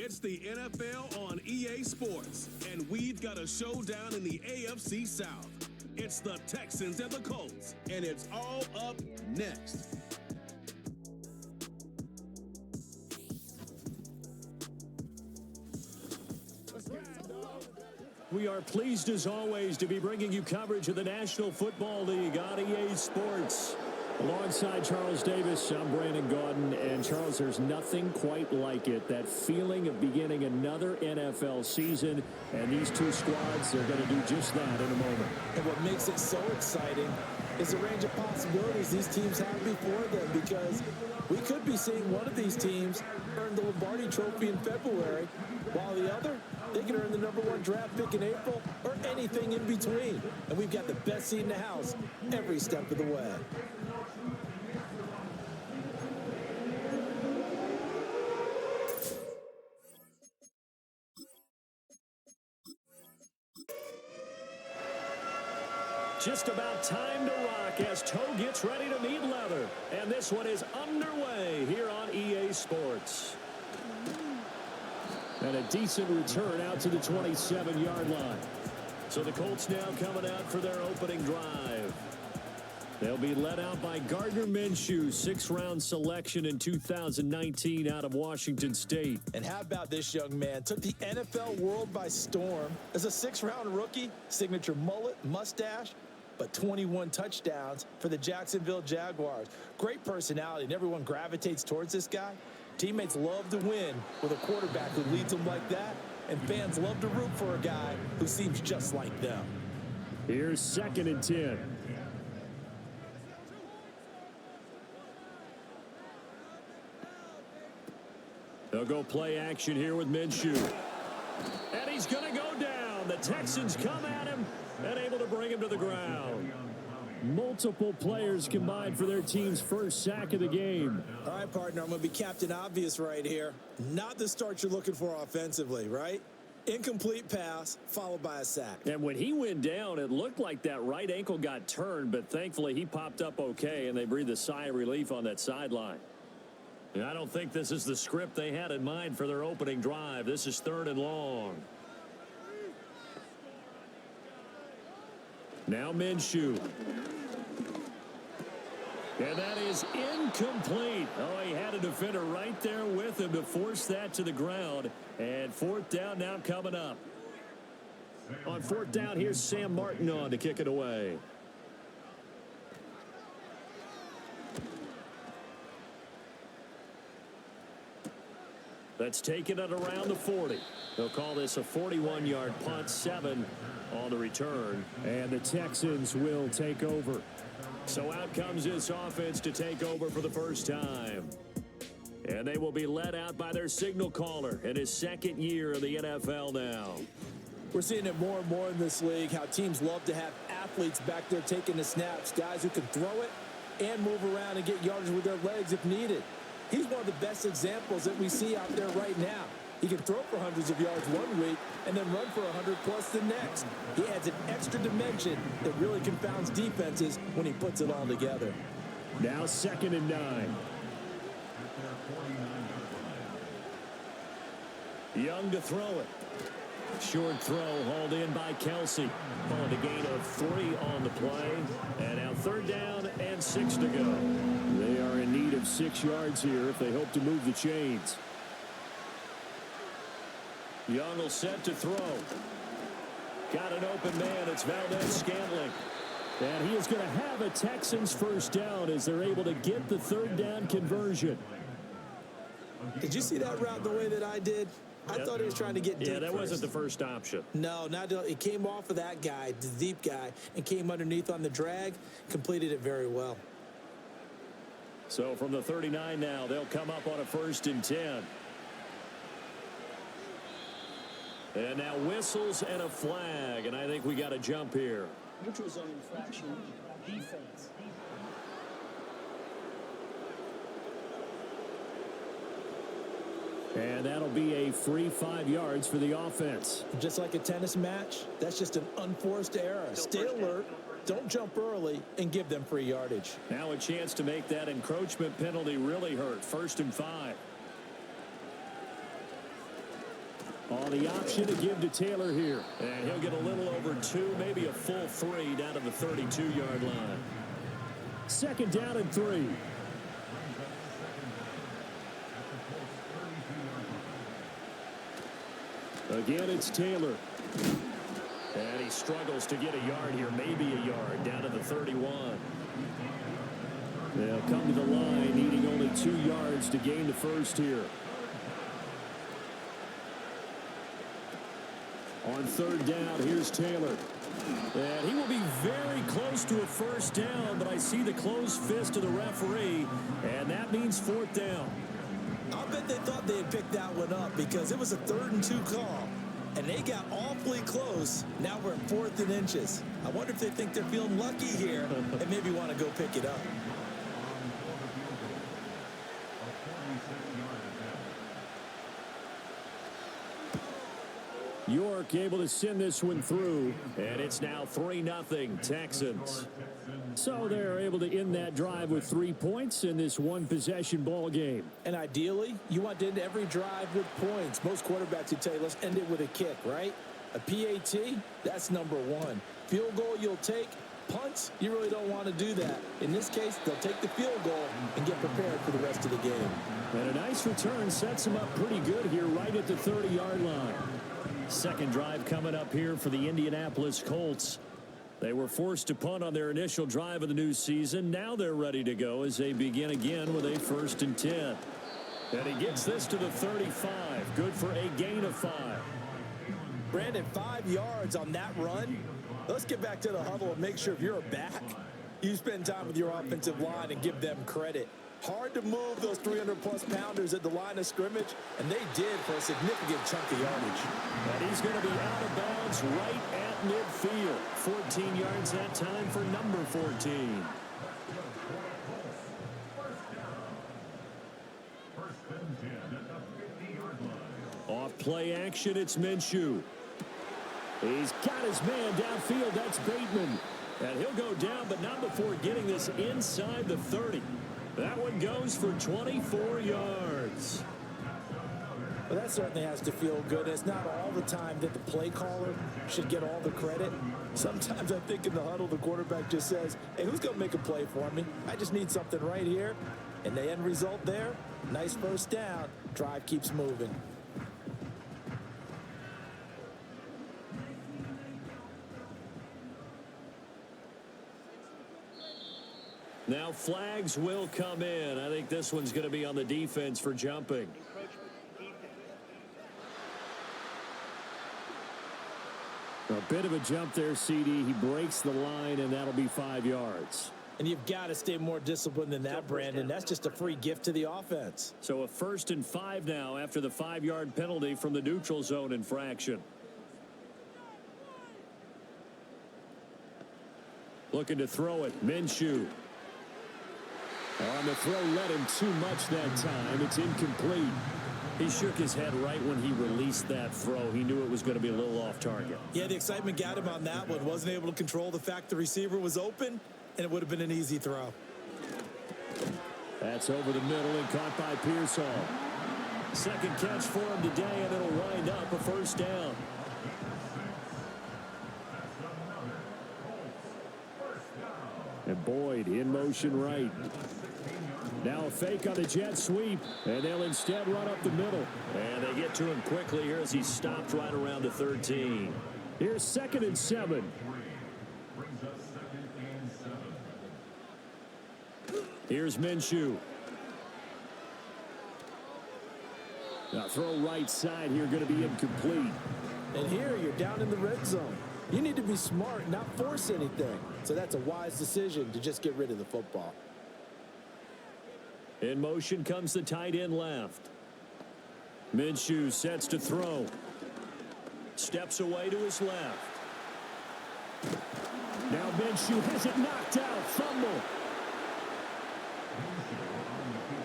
It's the NFL on EA Sports, and we've got a showdown in the AFC South. It's the Texans and the Colts, and it's all up next. We are pleased as always to be bringing you coverage of the National Football League on EA Sports. Alongside Charles Davis, I'm Brandon Gaudin. And Charles, there's nothing quite like it. That feeling of beginning another NFL season. And these two squads, they're going to do just that in a moment. And what makes it so exciting is the range of possibilities these teams have before them, because we could be seeing one of these teams earn the Lombardi Trophy in February, while the other, they can earn the #1 draft pick in April or anything in between. And we've got the best seat in the house every step of the way. Just about time to rock as toe gets ready to meet leather. And this one is underway here on EA Sports. And a decent return out to the 27-yard line. So the Colts now coming out for their opening drive. They'll be led out by Gardner Minshew, 6th-round selection in 2019 out of Washington State. And how about this young man? Took the NFL world by storm as a 6th-round rookie, signature mullet, mustache, but 21 touchdowns for the Jacksonville Jaguars. Great personality, and everyone gravitates towards this guy. Teammates love to win with a quarterback who leads them like that, and fans love to root for a guy who seems just like them. Here's 2nd and 10. They'll go play action here with Minshew. And he's going to go down. The Texans come at him and able to bring him to the ground. Multiple players combined for their team's first sack of the game. All right, partner, I'm going to be Captain Obvious right here. Not the start you're looking for offensively, right? Incomplete pass followed by a sack. And when he went down, it looked like that right ankle got turned, but thankfully he popped up okay, and they breathed a sigh of relief on that sideline. And I don't think this is the script they had in mind for their opening drive. This is 3rd and long. Now Minshew. And that is incomplete. Oh, he had a defender right there with him to force that to the ground. And 4th down now coming up. On 4th down, here's Sam Martin on to kick it away. Let's take it at around the 40. They'll call this a 41-yard punt, 7 on the return. And the Texans will take over. So out comes this offense to take over for the first time. And they will be led out by their signal caller in his 2nd year of the NFL now. We're seeing it more and more in this league, how teams love to have athletes back there taking the snaps, guys who can throw it and move around and get yardage with their legs if needed. He's one of the best examples that we see out there right now. He can throw for hundreds of yards one week and then run for 100+ the next. He adds an extra dimension that really confounds defenses when he puts it all together. Now 2nd and 9. Young to throw it. Short throw hauled in by Kelsey. Calling a gain of 3 on the play. And now 3rd down and 6 to go. They are in need of 6 yards here if they hope to move the chains. Young will set to throw. Got an open man. It's Valdez-Scantling. And he is going to have a Texans first down as they're able to get the 3rd down conversion. Did you see that route the way that I did? I thought he was trying to get deep. Yeah, that first. wasn't the first option. No, it came off of that guy, the deep guy, and came underneath on the drag, completed it very well. So from the 39 now, they'll come up on a 1st and 10. And now whistles and a flag, and I think we got a jump here. Neutral zone infraction, defense. And that'll be a free 5 yards for the offense. Just like a tennis match, that's just an unforced error. Stay alert, don't jump early, and give them free yardage. Now a chance to make that encroachment penalty really hurt. 1st and 5. On the option to give to Taylor here. And he'll get a little over 2, maybe a full 3 down to the 32-yard line. Second down and 3. Again, it's Taylor. And he struggles to get a yard here, maybe a yard, down to the 31. They'll come to the line, needing only 2 yards to gain the first here. On third down, here's Taylor. And he will be very close to a first down, but I see the closed fist of the referee, and that means fourth down. I'll bet they thought they had picked that one up because it was a 3rd and 2 call, and they got awfully close. Now we're at 4th and inches. I wonder if they think they're feeling lucky here and maybe want to go pick it up. York able to send this one through, and it's now 3-0 Texans. So they're able to end that drive with 3 points in this one-possession ball game. And ideally, you want to end every drive with points. Most quarterbacks would tell you, let's end it with a kick, right? A PAT, that's number 1. Field goal you'll take. Punts, you really don't want to do that. In this case, they'll take the field goal and get prepared for the rest of the game. And a nice return sets them up pretty good here right at the 30-yard line. Second drive coming up here for the Indianapolis Colts. They were forced to punt on their initial drive of the new season. Now they're ready to go as they begin again with a 1st and 10. And he gets this to the 35. Good for a gain of 5. Brandon, 5 yards on that run. Let's get back to the huddle and make sure if you're a back, you spend time with your offensive line and give them credit. Hard to move those 300-plus pounders at the line of scrimmage, and they did for a significant chunk of yardage. And he's going to be out of bounds right at midfield. 14 yards that time for number 14. Off play action, it's Minshew. He's got his man downfield. That's Bateman. And he'll go down, but not before getting this inside the 30. That one goes for 24 yards. Well, that certainly has to feel good. It's not all the time that the play caller should get all the credit. Sometimes I think in the huddle, the quarterback just says, hey, who's going to make a play for me? I just need something right here. And the end result there, nice first down. Drive keeps moving. Now flags will come in. I think this one's going to be on the defense for jumping. A bit of a jump there, CD. He breaks the line, and that'll be 5 yards. And you've got to stay more disciplined than that, Brandon. That's just a free gift to the offense. So a 1st and 5 now after the 5-yard penalty from the neutral zone infraction. Looking to throw it. Minshew. On the throw, led him too much that time. It's incomplete. He shook his head right when he released that throw. He knew it was going to be a little off target. Yeah, the excitement got him on that one. Wasn't able to control the fact the receiver was open, and it would have been an easy throw. That's over the middle and caught by Pearsall. Second catch for him today, and it'll wind up a first down. And Boyd in motion right. Now a fake on the jet sweep, and they'll instead run up the middle. And they get to him quickly here as he stopped right around the 13. Here's 2nd and 7. Here's Minshew. Now throw right side here, going to be incomplete. And here you're down in the red zone. You need to be smart, not force anything. So that's a wise decision to just get rid of the football. In motion comes the tight end left. Minshew sets to throw. Steps away to his left. Now Minshew has it knocked out. Fumble.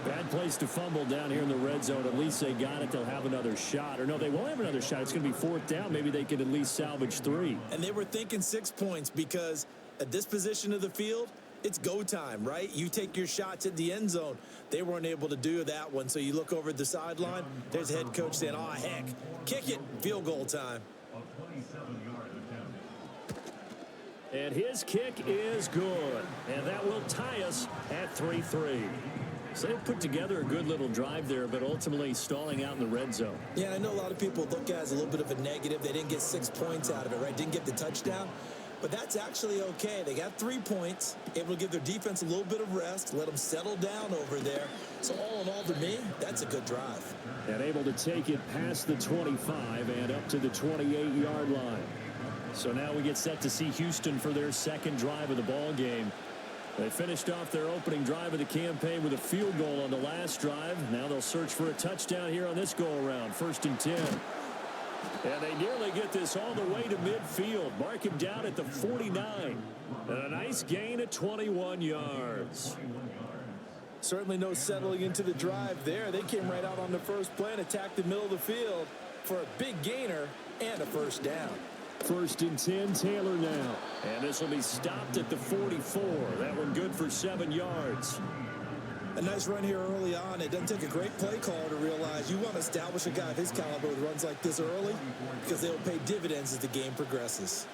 Bad place to fumble down here in the red zone. At least they got it. They'll have another shot. Or no, they won't have another shot. It's going to be 4th down. Maybe they could at least salvage 3. And they were thinking 6 points because at this position of the field, It's go time, right? You take your shots at the end zone. They weren't able to do that one, so you look over at the sideline. There's the head coach saying, oh, heck, kick it, field goal time. And his kick is good. And that will tie us at 3-3. So they put together a good little drive there, but ultimately stalling out in the red zone. Yeah, I know a lot of people look at it as a little bit of a negative. They didn't get 6 points out of it, right? Didn't get the touchdown. But that's actually okay. They got 3 points, able to give their defense a little bit of rest, let them settle down over there. So all in all, to me, that's a good drive. And able to take it past the 25 and up to the 28-yard line. So now we get set to see Houston for their second drive of the ball game. They finished off their opening drive of the campaign with a field goal on the last drive. Now they'll search for a touchdown here on this go-around. 1st and 10. And they nearly get this all the way to midfield. Mark him down at the 49. And a nice gain at 21 yards. Certainly no settling into the drive there. They came right out on the first play and attacked the middle of the field for a big gainer and a first down. 1st and 10, Taylor now. And this will be stopped at the 44. That one good for 7 yards. A nice run here early on. It doesn't take a great play caller to realize you want to establish a guy of his caliber with runs like this early because they'll pay dividends as the game progresses.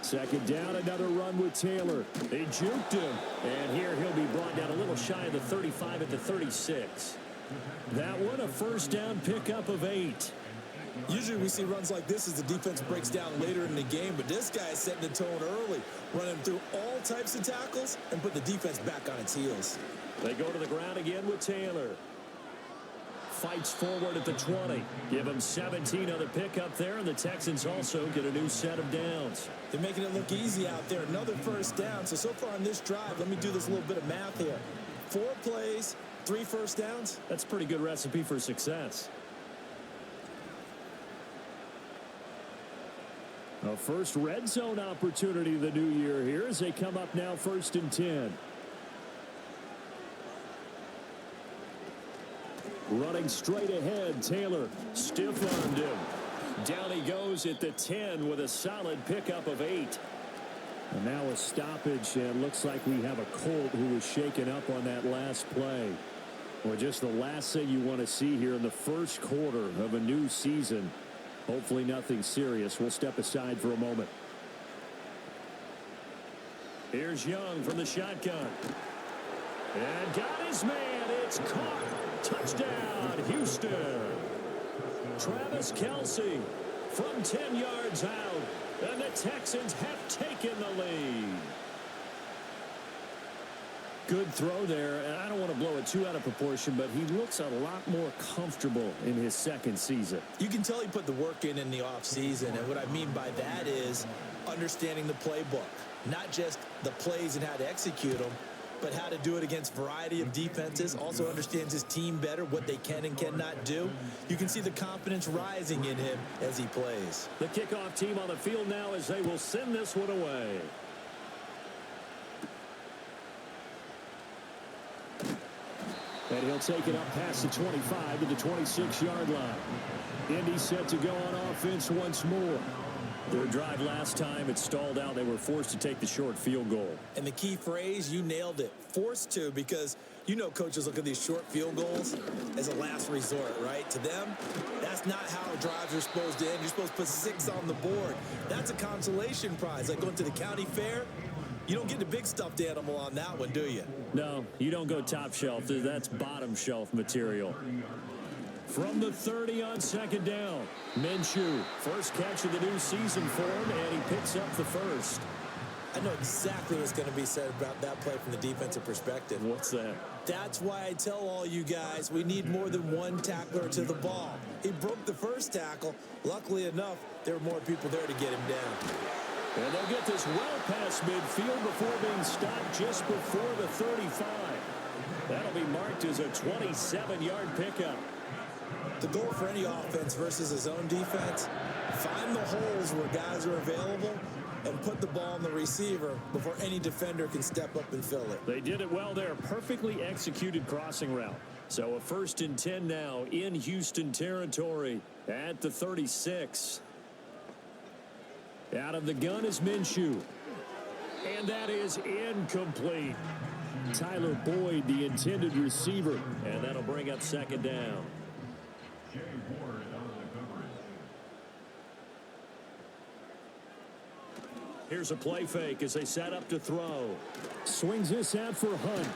2nd down, another run with Taylor. They juked him. And here he'll be brought down a little shy of the 35 at the 36. That one, a first down pickup of 8. Usually we see runs like this as the defense breaks down later in the game, but this guy is setting the tone early, running through all types of tackles and put the defense back on its heels. They go to the ground again with Taylor. Fights forward at the 20. Give him 17 on the pickup there, and the Texans also get a new set of downs. They're making it look easy out there. Another first down. So far on this drive, let me do this little bit of math here. 4 plays, 3 first downs. That's a pretty good recipe for success. A first red zone opportunity of the new year here as they come up now 1st and 10. Running straight ahead, Taylor stiff-armed him. Down he goes at the 10 with a solid pickup of 8. And now a stoppage, and looks like we have a Colt who was shaken up on that last play. Well, just the last thing you want to see here in the first quarter of a new season. Hopefully nothing serious. We'll step aside for a moment. Here's Young from the shotgun. And got his man. It's caught. Touchdown, Houston. Travis Kelce from 10 yards out. And the Texans have taken the lead. Good throw there, and I don't want to blow it too out of proportion, but he looks a lot more comfortable in his second season. You can tell he put the work in the offseason, and what I mean by that is understanding the playbook. Not just the plays and how to execute them, but how to do it against a variety of defenses. Also understands his team better, what they can and cannot do. You can see the confidence rising in him as he plays. The kickoff team on the field now as they will send this one away. And he'll take it up past the 25 to the 26-yard line. Indy set to go on offense once more. Their drive last time, it stalled out. They were forced to take the short field goal. And the key phrase, you nailed it. Forced to, because you know coaches look at these short field goals as a last resort, right? To them, that's not how drives are supposed to end. You're supposed to put 6 on the board. That's a consolation prize. Like going to the county fair, you don't get the big stuffed animal on that one, do you? No, you don't go top shelf. That's bottom shelf material. From the 30 on 2nd down, Minshew, first catch of the new season for him, and he picks up the first. I know exactly what's going to be said about that play from the defensive perspective. What's that? That's why I tell all you guys we need more than one tackler to the ball. He broke the first tackle. Luckily enough, there were more people there to get him down. And they'll get this well past midfield before being stopped just before the 35. That'll be marked as a 27-yard pickup. The goal for any offense versus his own defense, find the holes where guys are available and put the ball on the receiver before any defender can step up and fill it. They did it well there. Perfectly executed crossing route. So a 1st and 10 now in Houston territory at the 36. Out of the gun is Minshew. And that is incomplete. Tyler Boyd, the intended receiver. And that'll bring up second down. Here's a play fake as they set up to throw. Swings this out for Hunt.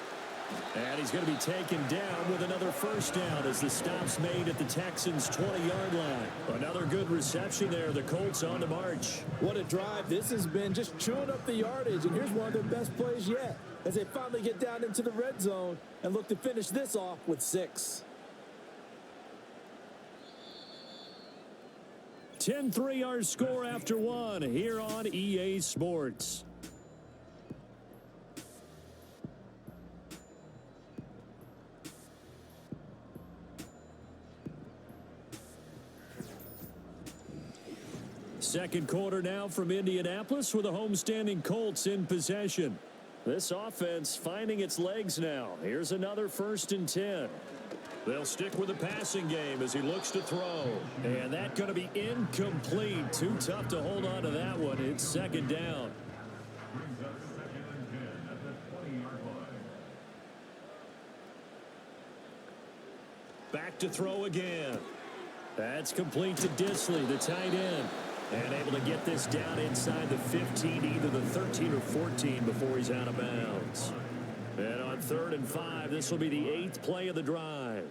And he's going to be taken down with another first down as the stop's made at the Texans' 20-yard line. Another good reception there. The Colts on the march. What a drive this has been, just chewing up the yardage. And here's one of their best plays yet as they finally get down into the red zone and look to finish this off with 6. 10-3 our score after one here on EA Sports. Second quarter now from Indianapolis with the homestanding Colts in possession. This offense finding its legs now. Here's another 1st and 10. They'll stick with the passing game as he looks to throw. And that's going to be incomplete. Too tough to hold on to that one. It's second down. Back to throw again. That's complete to Disley, the tight end. And able to get this down inside the 15, either the 13 or 14 before he's out of bounds. And on 3rd and 5, this will be the 8th play of the drive.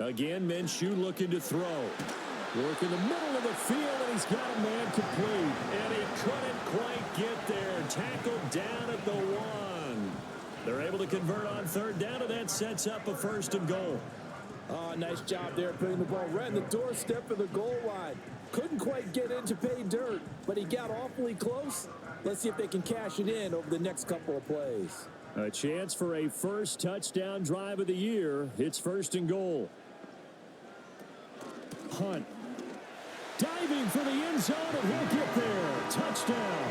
Again, Minshew looking to throw. Work in the middle of the field, and he's got a man complete. And he couldn't quite get there. Tackled down at the 1. They're able to convert on 3rd down, and that sets up a 1st and goal. Oh, nice job there putting the ball right in the doorstep of the goal line. Couldn't quite get in to pay dirt, but he got awfully close. Let's see if they can cash it in over the next couple of plays. A chance for a first touchdown drive of the year. It's 1st and goal. Hunt. Diving for the end zone, and he'll get there. Touchdown.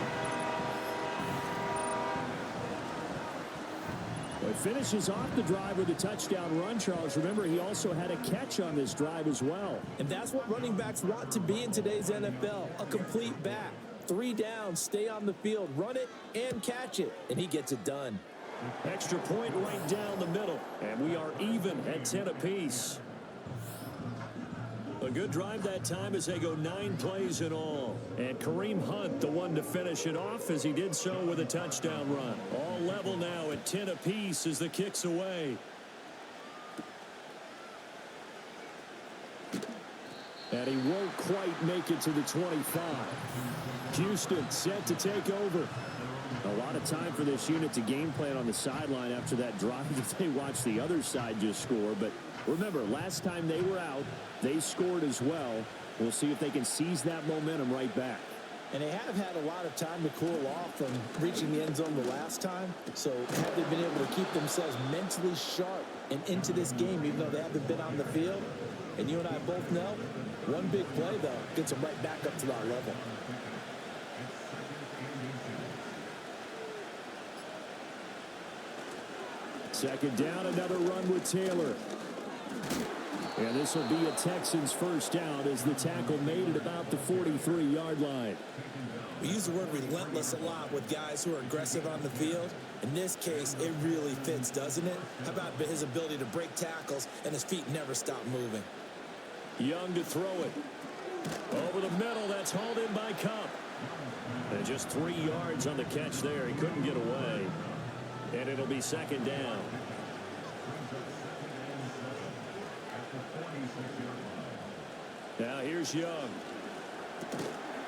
It finishes off the drive with a touchdown run, Charles. Remember, he also had a catch on this drive as well. And that's what running backs want to be in today's NFL, a complete back. 3 downs, stay on the field, run it, and catch it. And he gets it done. Extra point right down the middle. And we are even at 10 apiece. A good drive that time as they go 9 plays in all. And Kareem Hunt, the one to finish it off as he did so with a touchdown run. All level now at 10 apiece as the kick's away. And he won't quite make it to the 25. Houston set to take over. A lot of time for this unit to game plan on the sideline after that drive if they watch the other side just score. But remember, last time they were out, they scored as well. We'll see if they can seize that momentum right back. And they have had a lot of time to cool off from reaching the end zone the last time. So have they been able to keep themselves mentally sharp and into this game, even though they haven't been on the field? And you and I both know, one big play, though, gets them right back up to that level. Second down, another run with Taylor. And this will be a Texans first down as the tackle made at about the 43-yard line. We use the word relentless a lot with guys who are aggressive on the field. In this case, it really fits, doesn't it? How about his ability to break tackles and his feet never stop moving? Young to throw it. Over the middle, that's hauled in by Cup. And just 3 yards on the catch there. He couldn't get away. And it'll be second down. Now here's Young.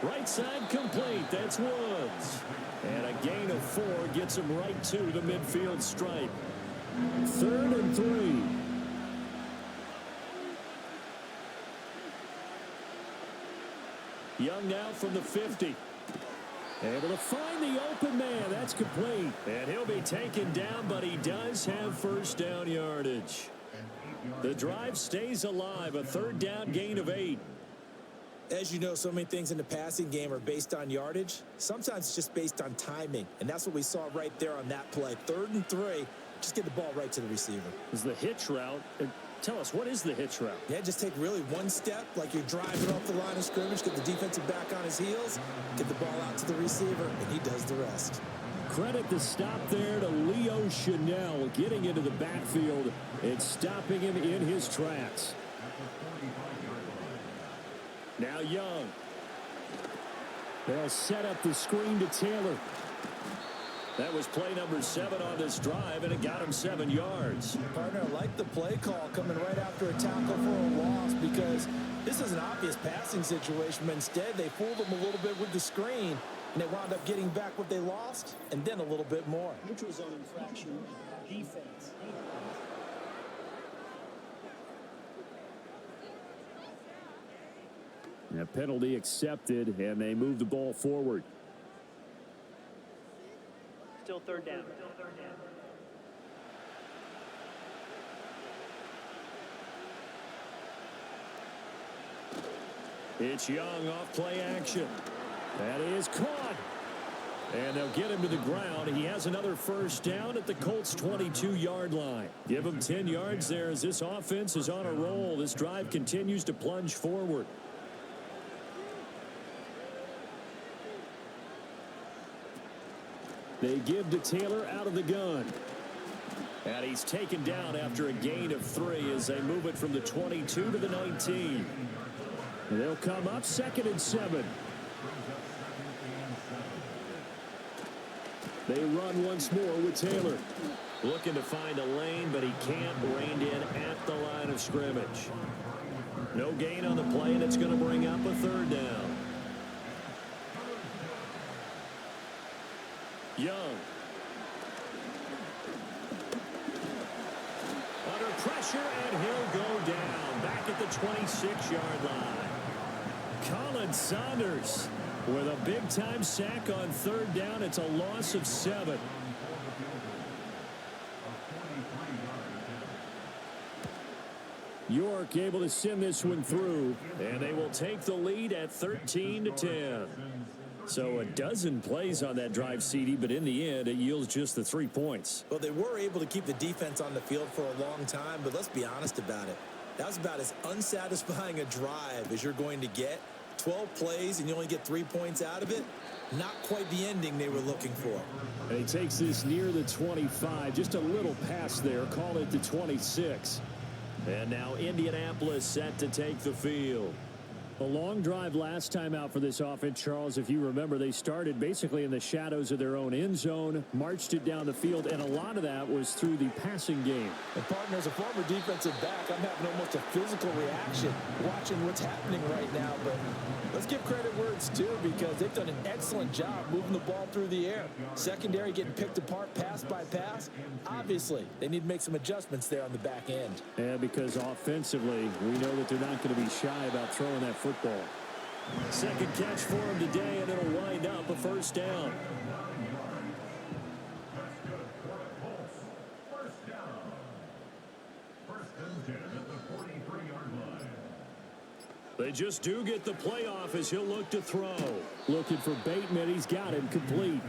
Right side complete. That's Woods. And a gain of 4 gets him right to the midfield stripe. 3rd and 3. Young now from the 50. Able to find the open man. That's complete. And he'll be taken down, but he does have first down yardage. The drive stays alive. A 3rd down gain of 8. As you know, so many things in the passing game are based on yardage. Sometimes it's just based on timing. And that's what we saw right there on that play. 3rd and 3. Just get the ball right to the receiver. Is the hitch route. Tell us, what is the hitch route? Yeah, just take really one step, like you're driving off the line of scrimmage, get the defensive back on his heels, get the ball out to the receiver, and he does the rest. Credit the stop there to Leo Chanel, getting into the backfield and stopping him in his tracks. Now Young. They'll set up the screen to Taylor. That was play number 7 on this drive, and it got him 7 yards. Partner, I like the play call coming right after a tackle for a loss, because this is an obvious passing situation, but instead they fooled him a little bit with the screen, and they wound up getting back what they lost, and then a little bit more. Neutral zone infraction, defense. A penalty accepted, and they move the ball forward. Still third down. It's Young off play action. That is caught. And they'll get him to the ground. He has another first down at the Colts' 22-yard line. Give him 10 yards there as this offense is on a roll. This drive continues to plunge forward. They give to Taylor out of the gun. And he's taken down after a gain of 3 as they move it from the 22 to the 19. They'll come up 2nd and 7. They run once more with Taylor. Looking to find a lane, but he can't. Reined in at the line of scrimmage. No gain on the play, and it's going to bring up a 3rd down. Young. Under pressure, and he'll go down. Back at the 26-yard line. Colin Saunders with a big-time sack on 3rd down. It's a loss of 7. York able to send this one through, and they will take the lead at 13-10. So a dozen plays on that drive, CD, but in the end, it yields just the 3 points. Well, they were able to keep the defense on the field for a long time, but let's be honest about it. That was about as unsatisfying a drive as you're going to get. 12 plays, and you only get 3 points out of it. Not quite the ending they were looking for. And he takes this near the 25. Just a little pass there. Call it the 26. And now Indianapolis set to take the field. A long drive last time out for this offense, Charles. If you remember, they started basically in the shadows of their own end zone, marched it down the field, and a lot of that was through the passing game. And partner, as a former defensive back, I'm having almost a physical reaction watching what's happening right now. But let's give credit where it's due, because they've done an excellent job moving the ball through the air. Secondary getting picked apart pass by pass. Obviously, they need to make some adjustments there on the back end. And because offensively, we know that they're not going to be shy about throwing that football. Second catch for him today, and it'll wind up a 1st down. They just do get the playoff as he'll look to throw. Looking for Bateman. He's got him complete.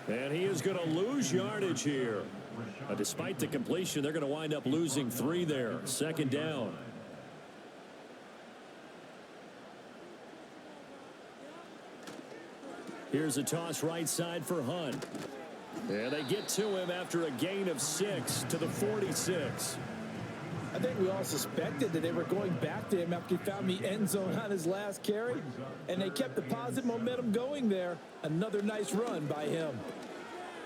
And he is going to lose yardage here. Despite the completion, they're going to wind up losing 3 there. 2nd down. Here's a toss right side for Hunt. And they get to him after a gain of 6 to the 46. I think we all suspected that they were going back to him after he found the end zone on his last carry. And they kept the positive momentum going there. Another nice run by him.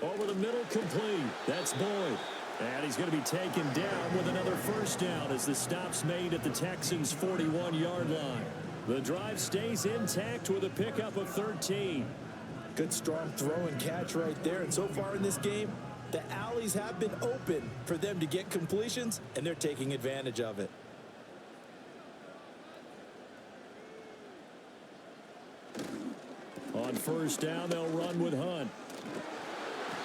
Over the middle, complete. That's Boyd. And he's going to be taken down with another 1st down as the stop's made at the Texans' 41-yard line. The drive stays intact with a pickup of 13. Good strong throw and catch right there. And so far in this game, the alleys have been open for them to get completions, and they're taking advantage of it. On 1st down, they'll run with Hunt.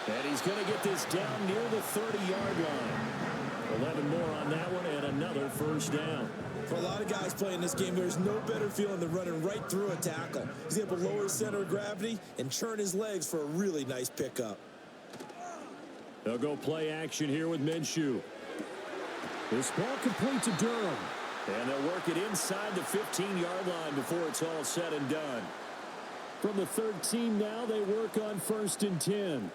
And he's going to get this down near the 30-yard line. 11 more on that one, and another 1st down. For a lot of guys playing this game, there's no better feeling than running right through a tackle. He's able to lower his center of gravity and churn his legs for a really nice pickup. They'll go play action here with Minshew. This ball complete to Durham. And they'll work it inside the 15-yard line before it's all said and done. From the 13 now, they work on 1st and 10.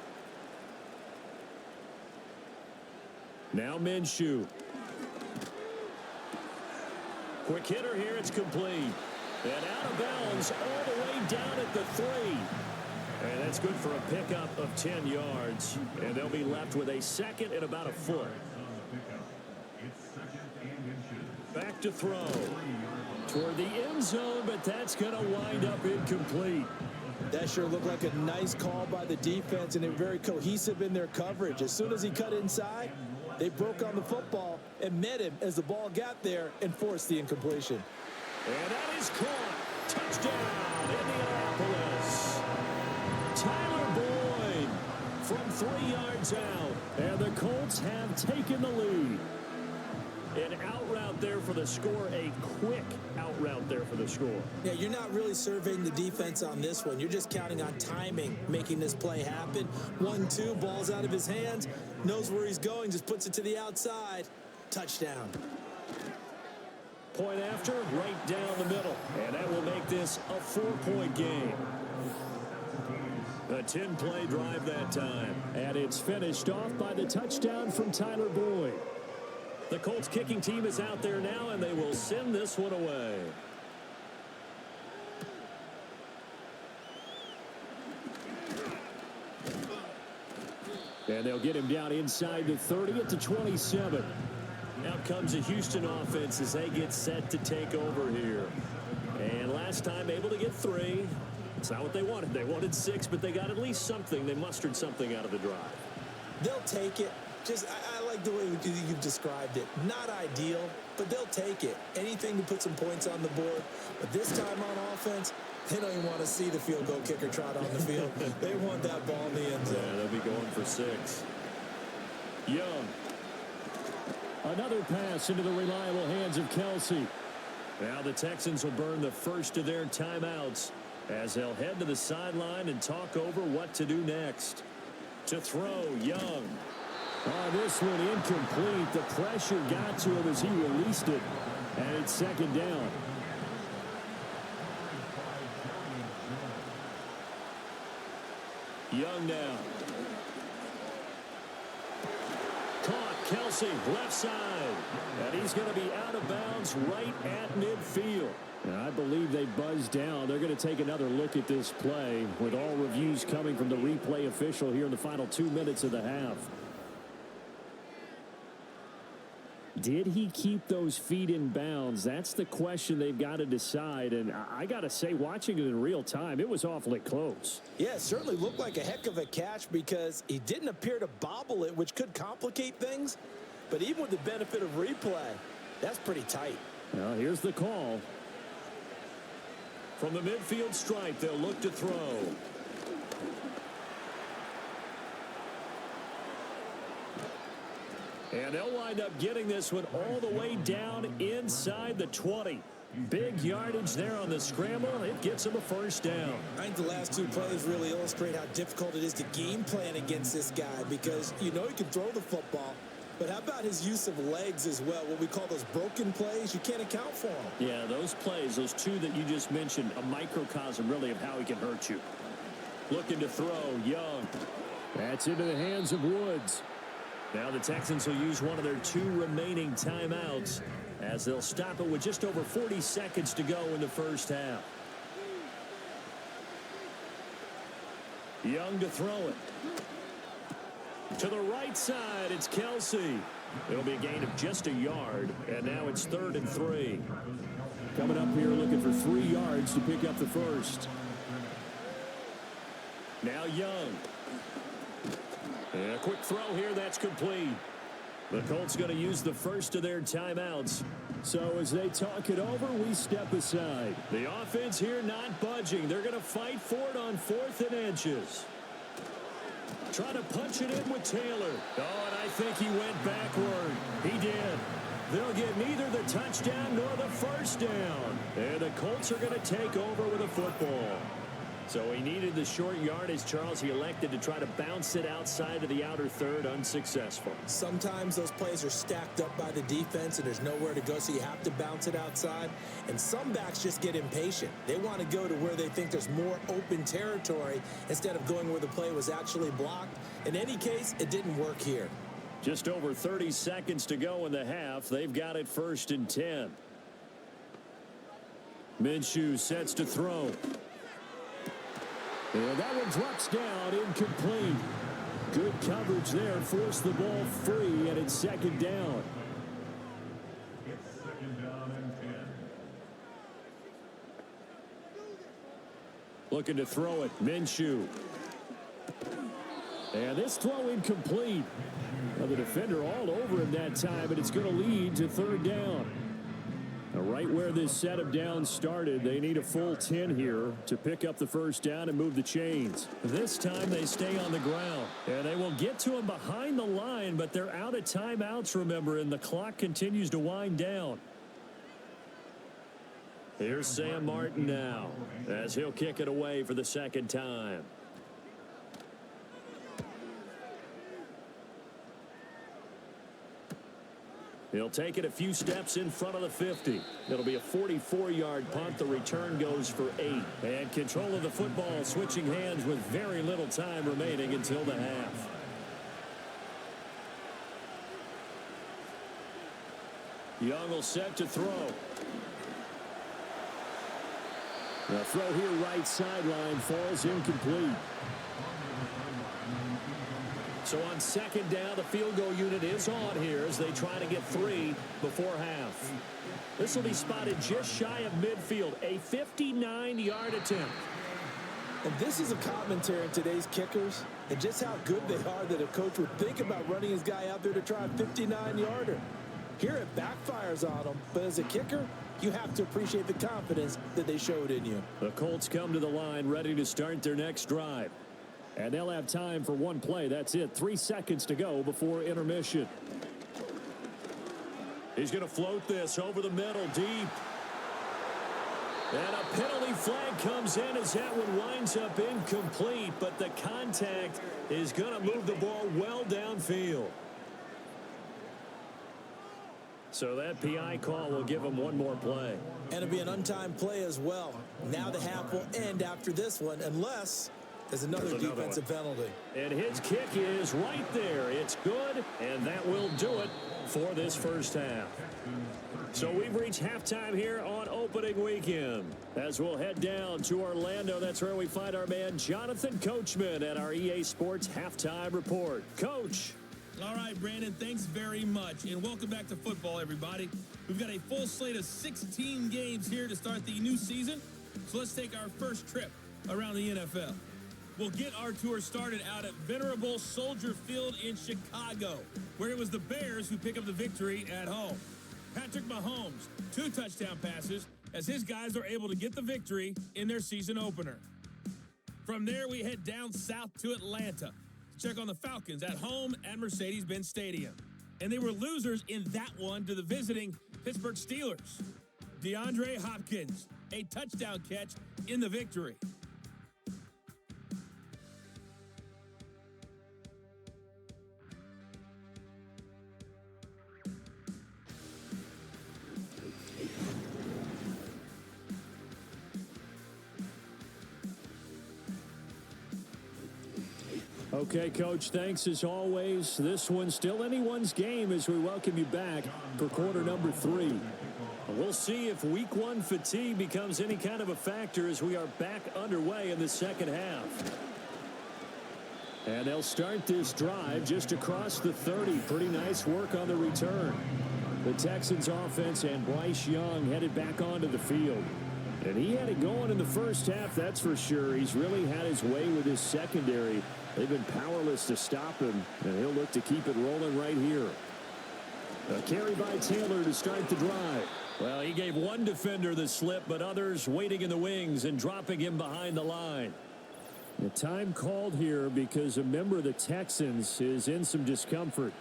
Now Minshew. Quick hitter here, it's complete. And out of bounds all the way down at the 3. And that's good for a pickup of 10 yards. And they'll be left with a second and about a foot. Back to throw. Toward the end zone, but that's going to wind up incomplete. That sure looked like a nice call by the defense, and they're very cohesive in their coverage. As soon as he cut inside, they broke on the football and met him as the ball got there and forced the incompletion. And that is caught. Touchdown, Indianapolis. Tyler Boyd from 3 yards out. And the Colts have taken the lead. An out route there for the score. A quick out route there for the score. Yeah, you're not really surveying the defense on this one. You're just counting on timing, making this play happen. 1-2, ball's out of his hands. Knows where he's going, just puts it to the outside. Touchdown. Point after, right down the middle. And that will make this a 4-point game. A 10-play drive that time. And it's finished off by the touchdown from Tyler Boyd. The Colts kicking team is out there now, and they will send this one away. And they'll get him down inside the 30 at the 27. Out comes the Houston offense as they get set to take over here. And last time able to get 3. It's not what they wanted. They wanted 6, but they got at least something. They mustered something out of the drive. They'll take it. Just, I like the way you've described it. Not ideal, but they'll take it. Anything to put some points on the board. But this time on offense, they don't even want to see the field goal kicker trot on the field. They want that ball in the end zone. Yeah, they'll be going for 6. Young. Another pass into the reliable hands of Kelsey. Now the Texans will burn the first of their timeouts as they'll head to the sideline and talk over what to do next. To throw, Young. This one incomplete. The pressure got to him as he released it. And it's 2nd down. Young now. Caught, Kelsey, left side. And he's going to be out of bounds right at midfield. And I believe they buzzed down. They're going to take another look at this play with all reviews coming from the replay official here in the final 2 minutes of the half. Did he keep those feet in bounds? That's the question they've got to decide. And I got to say, watching it in real time, it was awfully close. Yeah, it certainly looked like a heck of a catch because he didn't appear to bobble it, which could complicate things. But even with the benefit of replay, that's pretty tight. Well, here's the call. From the midfield stripe, they'll look to throw. And they'll wind up getting this one all the way down inside the 20. Big yardage there on the scramble. It gets them a first down. I think the last 2 plays really illustrate how difficult it is to game plan against this guy because you know he can throw the football. But how about his use of legs as well? What we call those broken plays, you can't account for them. Yeah, those plays, those 2 that you just mentioned, a microcosm really of how he can hurt you. Looking to throw, Young. That's into the hands of Woods. Now the Texans will use one of their 2 remaining timeouts as they'll stop it with just over 40 seconds to go in the first half. Young to throw it. To the right side, it's Kelsey. It'll be a gain of just a yard, and now it's 3rd and 3. Coming up here looking for 3 yards to pick up the first. Now Young. And a quick throw here, that's complete. The Colts going to use the first of their timeouts. So as they talk it over, we step aside. The offense here not budging. They're going to fight for it on 4th and inches. Trying to punch it in with Taylor. Oh, and I think he went backward. He did. They'll get neither the touchdown nor the first down. And the Colts are going to take over with a football. So he needed the short yardage, Charles. He elected to try to bounce it outside of the outer third, unsuccessful. Sometimes those plays are stacked up by the defense and there's nowhere to go, so you have to bounce it outside. And some backs just get impatient. They want to go to where they think there's more open territory instead of going where the play was actually blocked. In any case, it didn't work here. Just over 30 seconds to go in the half. They've got it 1st and 10. Minshew sets to throw. And that one drops down, incomplete. Good coverage there, forced the ball free, and it's 2nd down. It's 2nd down and 10. Looking to throw it, Minshew. And this throw incomplete. Well, the defender all over him that time, and it's going to lead to 3rd down. Now, right where this set of downs started, they need a full 10 here to pick up the 1st down and move the chains. This time they stay on the ground, and they will get to him behind the line, but they're out of timeouts, remember, and the clock continues to wind down. Here's Sam Martin now as he'll kick it away for the 2nd time. He'll take it a few steps in front of the 50. It'll be a 44-yard punt. The return goes for 8. And control of the football switching hands with very little time remaining until the half. Young will set to throw. The throw here right sideline falls incomplete. So on 2nd down, the field goal unit is on here as they try to get 3 before half. This will be spotted just shy of midfield, a 59-yard attempt. And this is a commentary on today's kickers and just how good they are that a coach would think about running his guy out there to try a 59-yarder. Here it backfires on him, but as a kicker, you have to appreciate the confidence that they showed in you. The Colts come to the line ready to start their next drive. And they'll have time for one play. That's it. 3 seconds to go before intermission. He's going to float this over the middle deep. And a penalty flag comes in as that one winds up incomplete. But the contact is going to move the ball well downfield. So that PI call will give him one more play. And it'll be an untimed play as well. Now the half will end after this one unless there's another defensive penalty. And his kick is right there. It's good, and that will do it for this 1st half. So we've reached halftime here on opening weekend. As we'll head down to Orlando, that's where we find our man Jonathan Coachman at our EA Sports Halftime Report. Coach. All right, Brandon, thanks very much. And welcome back to football, everybody. We've got a full slate of 16 games here to start the new season. So let's take our first trip around the NFL. We'll get our tour started out at venerable Soldier Field in Chicago, where it was the Bears who pick up the victory at home. Patrick Mahomes, 2 touchdown passes, as his guys are able to get the victory in their season opener. From there, we head down south to Atlanta to check on the Falcons at home at Mercedes-Benz Stadium. And they were losers in that one to the visiting Pittsburgh Steelers. DeAndre Hopkins, a touchdown catch in the victory. Okay, Coach, thanks as always. This one's still anyone's game as we welcome you back for quarter number 3. We'll see if week 1 fatigue becomes any kind of a factor as we are back underway in the 2nd half. And they'll start this drive just across the 30. Pretty nice work on the return. The Texans offense and Bryce Young headed back onto the field. And he had it going in the 1st half, that's for sure. He's really had his way with his secondary. They've been powerless to stop him, and he'll look to keep it rolling right here. A carry by Taylor to start the drive. Well, he gave one defender the slip, but others waiting in the wings and dropping him behind the line. The time called here because a member of the Texans is in some discomfort.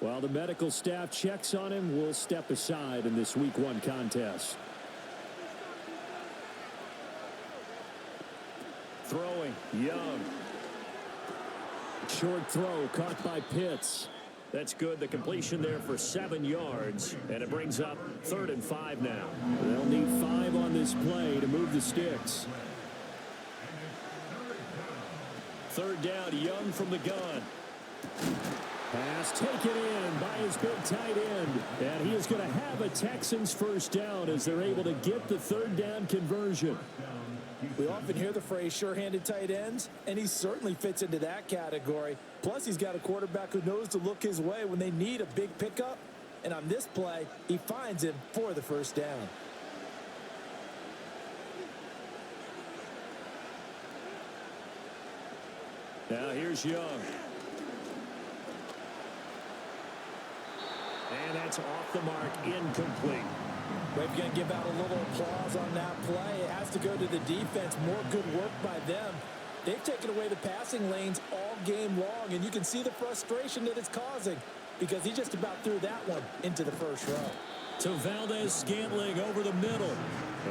While the medical staff checks on him, we'll step aside in this week 1 contest. throwing. Young. Short throw caught by Pitts. That's good. The completion there for 7 yards. And it brings up 3rd and 5 now. They'll need 5 on this play to move the sticks. 3rd down, Young from the gun. Pass taken in by his big tight end. And he is going to have a Texans first down as they're able to get the 3rd down conversion. We often hear the phrase sure-handed tight ends, and he certainly fits into that category. Plus, he's got a quarterback who knows to look his way when they need a big pickup. And on this play, he finds him for the first down. Now here's Young. And that's off the mark, incomplete. We're going to give out a little applause on that play. It has to go to the defense. More good work by them. They've taken away the passing lanes all game long, and you can see the frustration that it's causing because he just about threw that one into the first row. To Valdez-Scantling over the middle.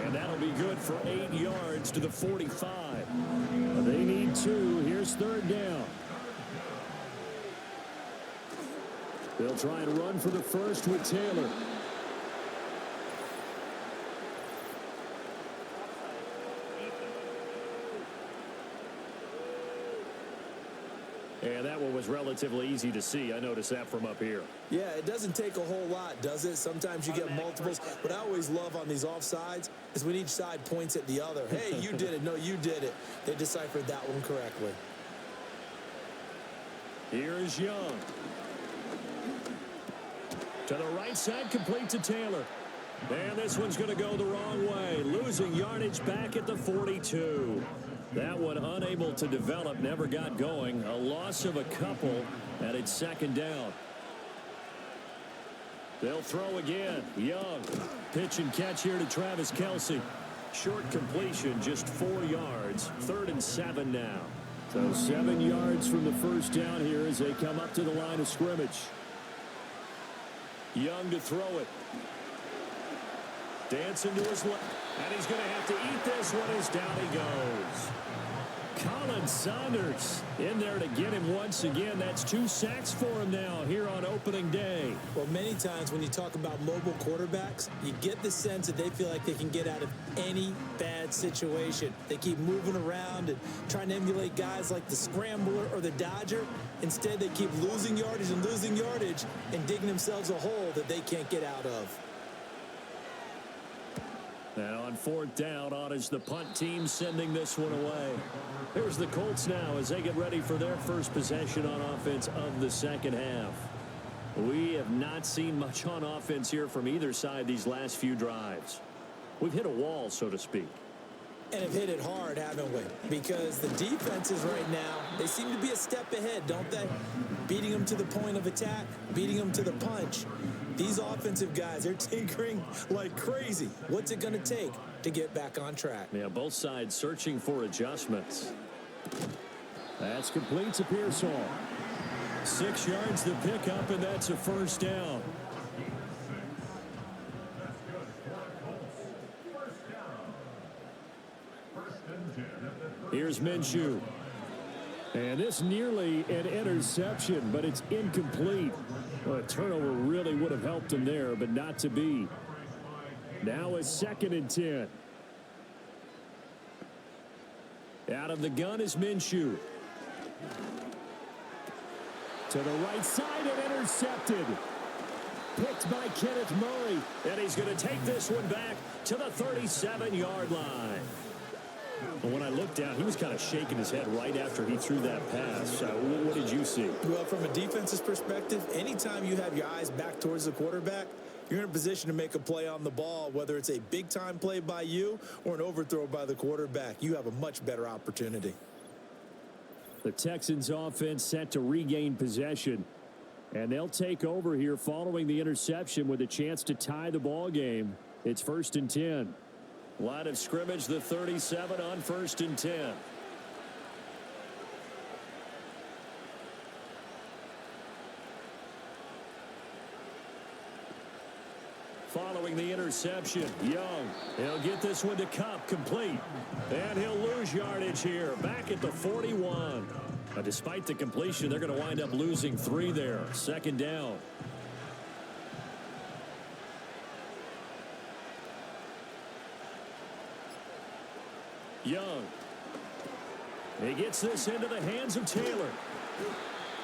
And that'll be good for 8 yards to the 45. They need 2. Here's 3rd down. They'll try and run for the first with Taylor. And that one was relatively easy to see. I noticed that from up here. Yeah, it doesn't take a whole lot, does it? Sometimes you get multiples. What I always love on these offsides is when each side points at the other. Hey, you did it. No, you did it. They deciphered that one correctly. Here is Young. To the right side, complete to Taylor. And this one's going to go the wrong way. Losing yardage back at the 42. That one unable to develop, never got going. A loss of a couple, and it's 2nd down. They'll throw again. Young. Pitch and catch here to Travis Kelce. Short completion, just 4 yards. 3rd and 7 now. So 7 yards from the first down here as they come up to the line of scrimmage. Young to throw it. Dancing to his left. And he's going to have to eat this one as down he goes. Colin Saunders in there to get him once again. That's 2 sacks for him now here on opening day. Well, many times when you talk about mobile quarterbacks, you get the sense that they feel like they can get out of any bad situation. They keep moving around and trying to emulate guys like the Scrambler or the Dodger. Instead, they keep losing yardage and digging themselves a hole that they can't get out of. Now on 4th down, on is the punt team sending this one away. Here's the Colts now as they get ready for their first possession on offense of the second half. We have not seen much on offense here from either side these last few drives. We've hit a wall, so to speak. And have hit it hard, haven't we? Because the defenses right now, they seem to be a step ahead, don't they? Beating them to the point of attack, beating them to the punch. These offensive guys, they're tinkering like crazy. What's it going to take to get back on track? Yeah, both sides searching for adjustments. That's complete to Pearsall. 6 yards to pick up, and that's a first down. Here's Minshew. And this nearly an interception, but it's incomplete. Well, a turnover really would have helped him there, but not to be. Now a 2nd and 10. Out of the gun is Minshew. To the right side and intercepted. Picked by Kenneth Murray. And he's going to take this one back to the 37-yard line. But when I looked down, he was kind of shaking his head right after he threw that pass. What did you see? Well, from a defense's perspective, anytime you have your eyes back towards the quarterback, you're in a position to make a play on the ball, whether it's a big-time play by you or an overthrow by the quarterback. You have a much better opportunity. The Texans offense set to regain possession. And they'll take over here following the interception with a chance to tie the ball game. It's 1st and 10. Line of scrimmage, the 37 on 1st and 10. following the interception. Young, he'll get this one to Cup, complete. And he'll lose yardage here, back at the 41. Despite the completion, they're going to wind up losing 3 there. Second down. Young. He gets this into the hands of Taylor.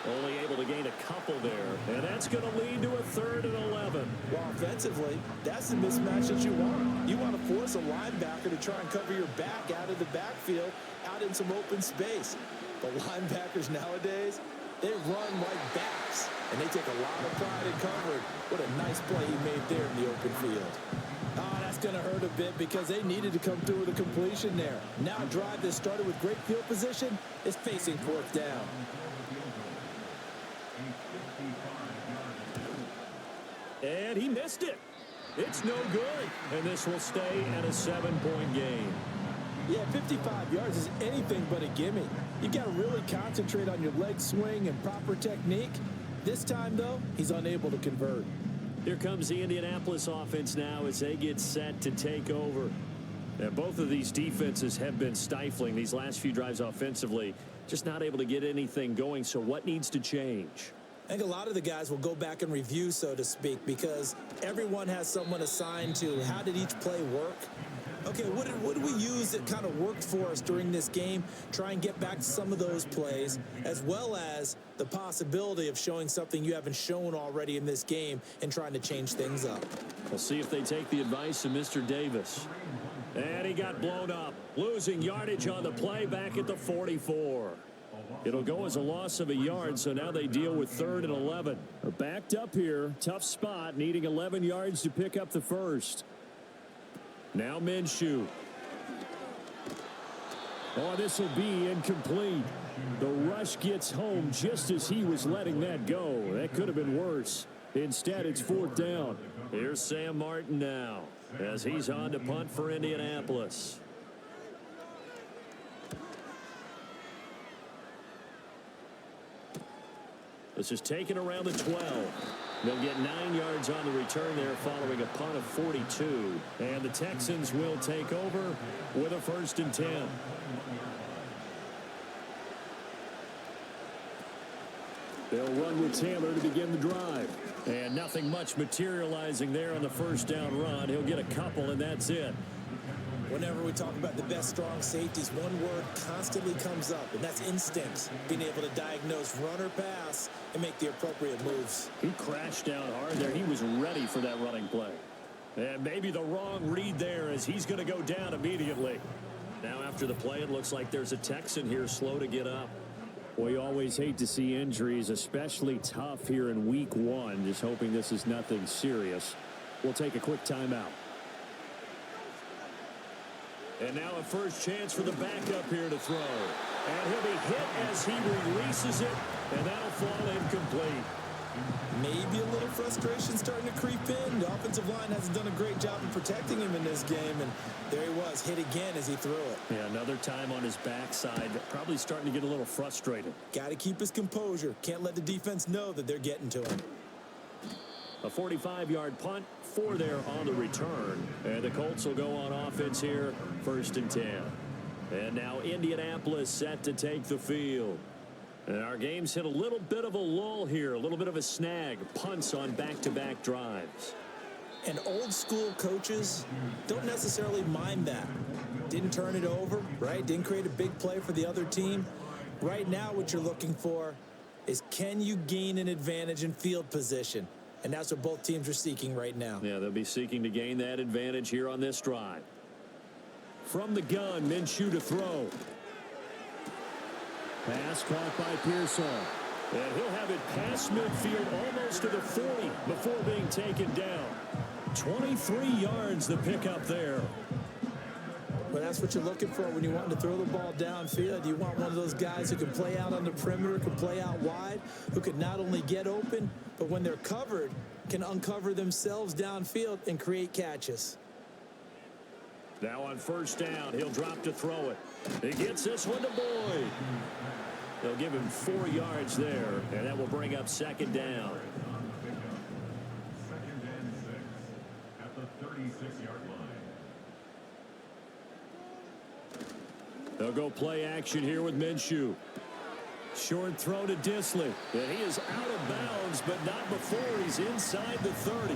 Only able to gain a couple there. And that's going to lead to a 3rd and 11. Well, offensively, that's the mismatch that you want. You want to force a linebacker to try and cover your back out of the backfield, out in some open space. But linebackers nowadays, they run like backs, and they take a lot of pride in covering. What a nice play he made there in the open field. Oh, that's going to hurt a bit because they needed to come through with a completion there. Now a drive that started with great field position is facing 4th down. And he missed it. It's no good. And this will stay at a 7-point game. Yeah, 55 yards is anything but a gimme. You got to really concentrate on your leg swing and proper technique. This time, though, he's unable to convert. Here comes the Indianapolis offense now as they get set to take over. And both of these defenses have been stifling these last few drives offensively. Just not able to get anything going. So what needs to change? I think a lot of the guys will go back and review, so to speak, because everyone has someone assigned to how did each play work. Okay, what did we use that kind of worked for us during this game? Try and get back to some of those plays, as well as the possibility of showing something you haven't shown already in this game and trying to change things up. We'll see if they take the advice of Mr. Davis. And he got blown up, losing yardage on the play back at the 44. It'll go as a loss of a yard, so now they deal with 3rd and 11. They're backed up here. Tough spot, needing 11 yards to pick up the first. Now Minshew. Oh, this will be incomplete. The rush gets home just as he was letting that go. That could have been worse. Instead, it's 4th down. Here's Sam Martin now as he's on to punt for Indianapolis. This is taken around the 12. They'll get 9 yards on the return there following a punt of 42. And the Texans will take over with a 1st and 10. They'll run with Taylor to begin the drive. And nothing much materializing there on the 1st down run. He'll get a couple, and that's it. Whenever we talk about the best strong safeties, one word constantly comes up, and that's instinct. Being able to diagnose run or pass and make the appropriate moves. He crashed down hard there. He was ready for that running play. And maybe the wrong read there as he's going to go down immediately. Now after the play, it looks like there's a Texan here slow to get up. We always hate to see injuries, especially tough here in week 1. Just hoping this is nothing serious. We'll take a quick timeout. And now a first chance for the backup here to throw. And he'll be hit as he releases it, and that'll fall incomplete. Maybe a little frustration starting to creep in. The offensive line hasn't done a great job of protecting him in this game, and there he was, hit again as he threw it. Yeah, another time on his backside, probably starting to get a little frustrated. Got to keep his composure. Can't let the defense know that they're getting to him. A 45-yard punt, 4 there on the return. And the Colts will go on offense here, 1st and 10. And now Indianapolis set to take the field. And our game's hit a little bit of a lull here, a little bit of a snag. Punts on back-to-back drives. And old school coaches don't necessarily mind that. Didn't turn it over, right? Didn't create a big play for the other team. Right now what you're looking for is, can you gain an advantage in field position? And that's what both teams are seeking right now. Yeah, they'll be seeking to gain that advantage here on this drive. From the gun, Minshew to throw. Pass caught by Pearsall. And he'll have it past midfield almost to the 40 before being taken down. 23 yards the pickup there. Well, that's what you're looking for when you want to throw the ball downfield. You want one of those guys who can play out on the perimeter, can play out wide, who can not only get open, but when they're covered, can uncover themselves downfield and create catches. Now on 1st down, he'll drop to throw it. He gets this one to Boyd. They'll give him 4 yards there, and that will bring up 2nd down. They'll go play action here with Minshew. Short throw to Disley. And he is out of bounds, but not before he's inside the 30.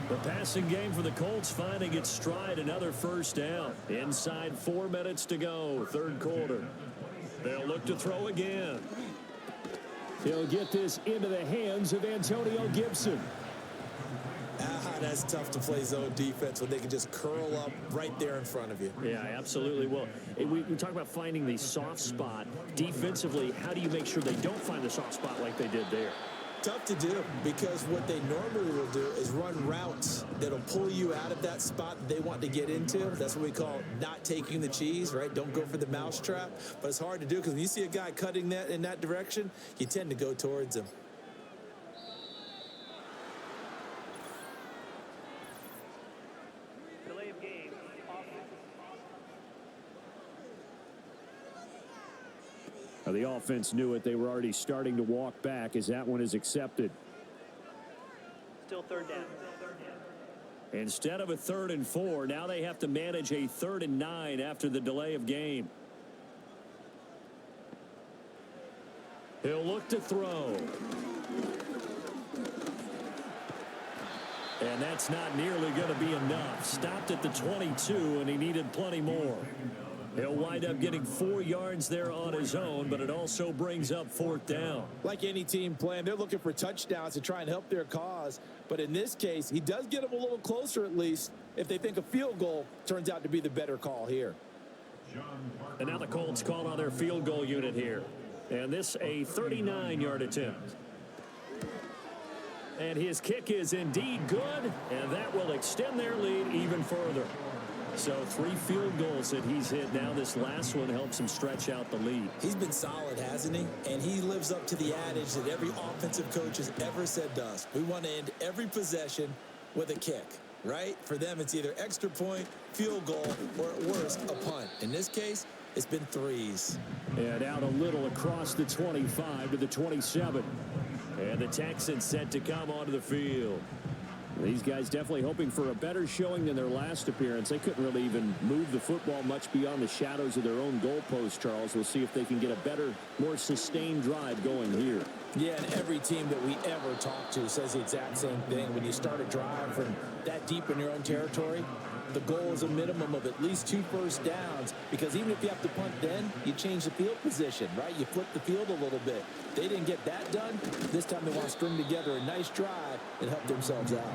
The passing game for the Colts finding its stride, another first down. Inside 4 minutes to go, third quarter. They'll look to throw again. He'll get this into the hands of Antonio Gibson. That's tough to play zone defense when they can just curl up right there in front of you. Yeah, absolutely. Well, we talk about finding the soft spot. Defensively, how do you make sure they don't find the soft spot like they did there? Tough to do, because what they normally will do is run routes that'll pull you out of that spot that they want to get into. That's what we call not taking the cheese, right? Don't go for the mousetrap. But it's hard to do, because when you see a guy cutting that in that direction, you tend to go towards him. The offense knew it. They were already starting to walk back as that one is accepted. Still third down. Instead of a 3rd and 4, now they have to manage a 3rd and 9 after the delay of game. He'll look to throw. And that's not nearly going to be enough. Stopped at the 22, and he needed plenty more. He'll wind up getting 4 yards there on his own, but it also brings up 4th down. Like any team playing, they're looking for touchdowns to try and help their cause. But in this case, he does get them a little closer at least if they think a field goal turns out to be the better call here. And now the Colts call on their field goal unit here. And this a 39-yard attempt. And his kick is indeed good, and that will extend their lead even further. So 3 field goals that he's hit now. This last one helps him stretch out the lead. He's been solid, hasn't he? And he lives up to the adage that every offensive coach has ever said to us. We want to end every possession with a kick, right? For them, it's either extra point, field goal, or at worst, a punt. In this case, it's been 3s. And out a little across the 25 to the 27. And the Texans set to come onto the field. These guys definitely hoping for a better showing than their last appearance. They couldn't really even move the football much beyond the shadows of their own goalpost, Charles. We'll see if they can get a better, more sustained drive going here. Yeah, and every team that we ever talk to says the exact same thing. When you start a drive from that deep in your own territory, the goal is a minimum of at least 2 first downs, because even if you have to punt then, you change the field position, right? You flip the field a little bit. They didn't get that done. This time they want to string together a nice drive and help themselves out.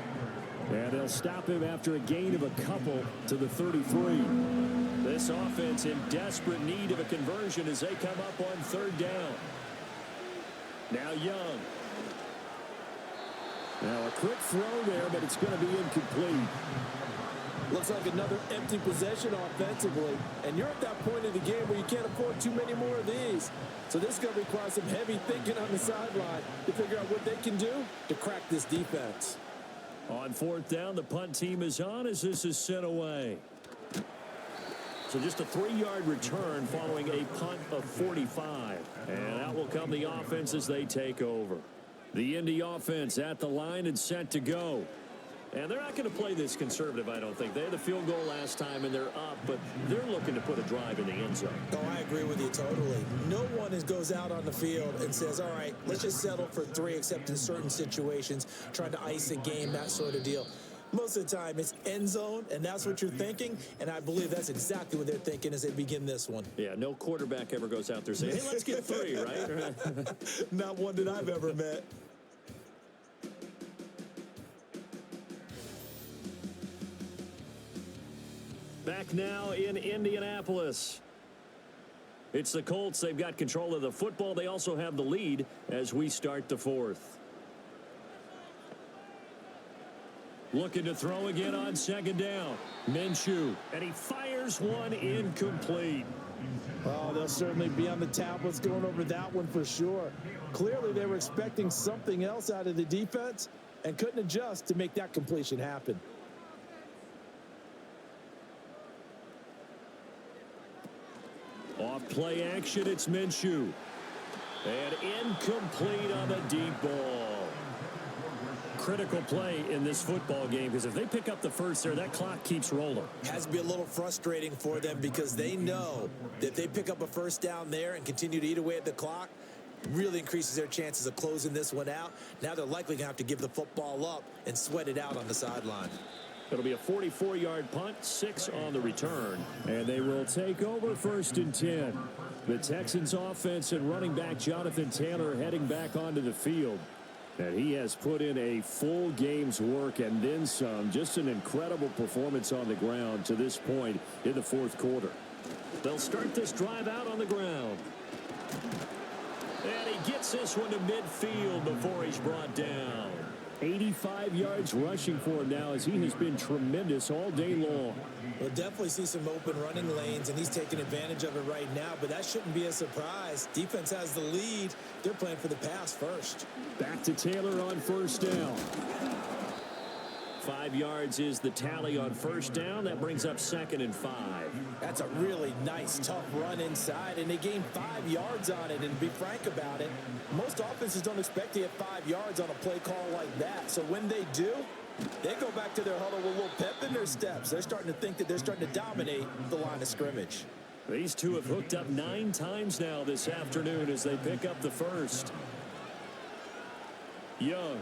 And they'll stop him after a gain of a couple to the 33. This offense in desperate need of a conversion as they come up on 3rd down. Now Young. Now a quick throw there, but it's going to be incomplete. Looks like another empty possession offensively. And you're at that point of the game where you can't afford too many more of these. So this is going to require some heavy thinking on the sideline to figure out what they can do to crack this defense. On 4th down, the punt team is on as this is sent away. So just a 3-yard return following a punt of 45. And out will come the offense as they take over. The Indy offense at the line and set to go. And they're not going to play this conservative, I don't think. They had the field goal last time, and they're up, but they're looking to put a drive in the end zone. Oh, I agree with you totally. No one goes out on the field and says, all right, let's just settle for 3, except in certain situations, trying to ice a game, that sort of deal. Most of the time, it's end zone, and that's what you're thinking, and I believe that's exactly what they're thinking as they begin this one. Yeah, no quarterback ever goes out there saying, hey, let's get 3, right? Not one that I've ever met. Back now in Indianapolis. It's the Colts. They've got control of the football. They also have the lead as we start the 4th. Looking to throw again on 2nd down. Minshew. And he fires one incomplete. Well, they'll certainly be on the tablets going over that one for sure. Clearly, they were expecting something else out of the defense and couldn't adjust to make that completion happen. Off play action, it's Minshew. And incomplete on the deep ball. critical play in this football game, because if they pick up the first there, that clock keeps rolling. Has to be a little frustrating for them because they know that if they pick up a first down there and continue to eat away at the clock, really increases their chances of closing this one out. Now they're likely going to have to give the football up and sweat it out on the sideline. It'll be a 44-yard punt, 6 on the return. And they will take over 1st and 10. The Texans offense and running back Jonathan Taylor heading back onto the field. And he has put in a full game's work and then some. Just an incredible performance on the ground to this point in the 4th quarter. They'll start this drive out on the ground. And he gets this one to midfield before he's brought down. 85 yards rushing for him now as he has been tremendous all day long. We'll definitely see some open running lanes, and he's taking advantage of it right now, but that shouldn't be a surprise. Defense has the lead. They're playing for the pass first. Back to Taylor on 1st down. 5 yards is the tally on 1st down. That brings up 2nd and 5. That's a really nice, tough run inside, and they gained 5 yards on it. And to be frank about it, most offenses don't expect to get 5 yards on a play call like that. So when they do, they go back to their huddle with a little pep in their steps. They're starting to think that they're starting to dominate the line of scrimmage. These two have hooked up 9 times now this afternoon as they pick up the first. Young.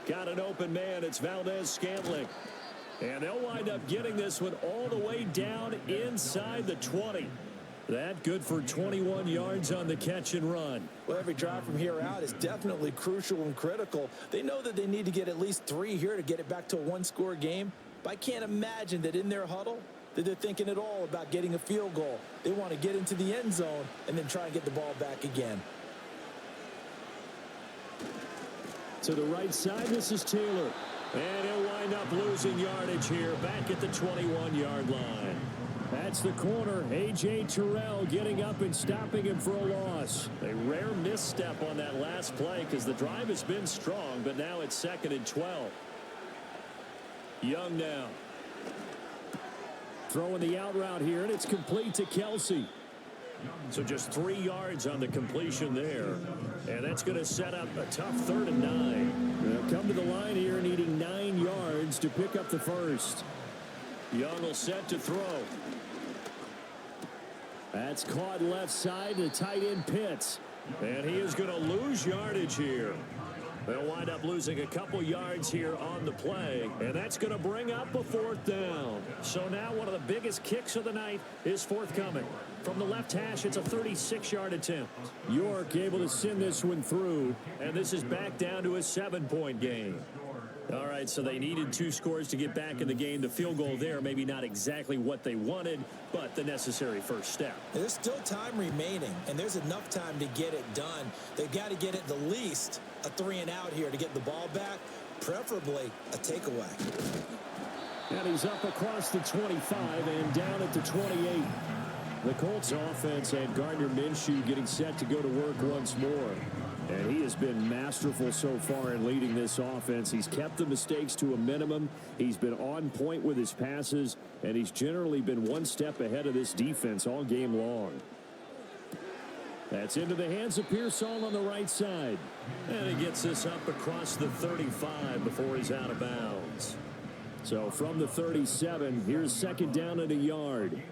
Got an open man. It's Valdez-Scantling. And they'll wind up getting this one all the way down inside the 20. That good for 21 yards on the catch and run. Well, every drive from here out is definitely crucial and critical. They know that they need to get at least 3 here to get it back to a one-score game. But I can't imagine that in their huddle that they're thinking at all about getting a field goal. They want to get into the end zone and then try and get the ball back again. To the right side, this is Taylor. And he'll wind up losing yardage here back at the 21-yard line. That's the corner. A.J. Terrell getting up and stopping him for a loss. A rare misstep on that last play because the drive has been strong, but now it's 2nd and 12. Young now. Throwing the out route here, and it's complete to Kelsey. So just 3 yards on the completion there. And that's going to set up a tough 3rd and 9. They'll come to the line here needing 9 yards to pick up the first. Young will set to throw. That's caught left side to tight end Pitts. And he is going to lose yardage here. They'll wind up losing a couple yards here on the play. And that's going to bring up a 4th down. So now one of the biggest kicks of the night is forthcoming. From the left hash, it's a 36-yard attempt. York able to send this one through. And this is back down to a 7-point game. All right, so they needed 2 scores to get back in the game. The field goal there, maybe not exactly what they wanted, but the necessary first step. There's still time remaining, and there's enough time to get it done. They've got to get at the least a 3-and-out here to get the ball back, preferably a takeaway. And he's up across the 25 and down at the 28. The Colts offense and Gardner Minshew getting set to go to work once more. And he has been masterful so far in leading this offense. He's kept the mistakes to a minimum. He's been on point with his passes, and he's generally been one step ahead of this defense all game long. That's into the hands of Pearsall on the right side. And he gets this up across the 35 before he's out of bounds. So from the 37, here's 2nd down and a yard.